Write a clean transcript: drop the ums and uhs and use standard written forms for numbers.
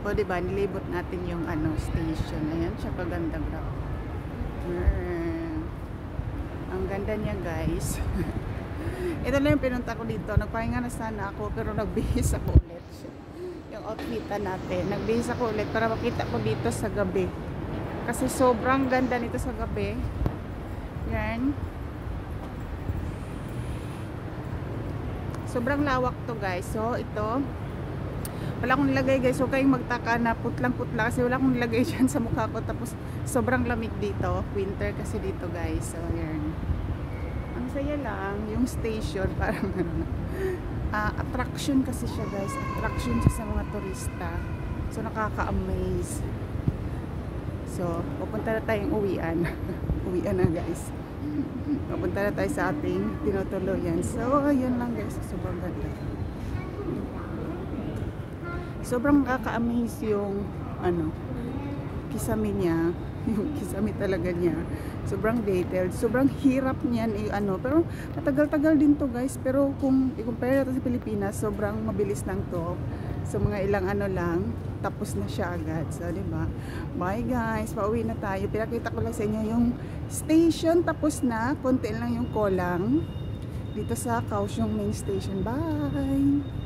O, diba, nilibot natin yung ano, station. Ayan, siya kaganda, bro. Ang ganda niya, guys. Ito lang yung pinunta ko dito. Nagpahinga na sana ako, pero nagbihis ako ulit. Yung outfitan natin. Nagbihis ako ulit para makita ko dito sa gabi. Kasi sobrang ganda nito sa gabi. Yan. Sobrang lawak to, guys. So, ito. Wala akong nilagay, guys. So, kayong magtaka na putlang-putla kasi wala akong nilagay dyan sa mukha ko. Tapos, sobrang lamig dito. Winter kasi dito, guys. So, yan. Ang saya lang. Yung station, parang attraction kasi siya, guys. Attraction siya sa mga turista. So, nakaka-amaze. So, pupunta na tayong uwian. Uwian na, guys. Pupunta na tayo sa ating tinutuluyan. So, yun lang, guys. Sobrang ganda. Sobrang nakaka-amaze yung kisame niya. Yung kisame talaga niya. Sobrang detailed. Sobrang hirap niyan pero matagal-tagal din to, guys. Pero kung i-compare natin sa Pilipinas, sobrang mabilis lang to. So mga ilang lang, tapos na siya agad. So, diba? Bye, guys. Pauwi na tayo. Pinakita ko lang sa inyo yung station. Tapos na. Konti lang yung kulang dito sa Kaohsiung main station. Bye!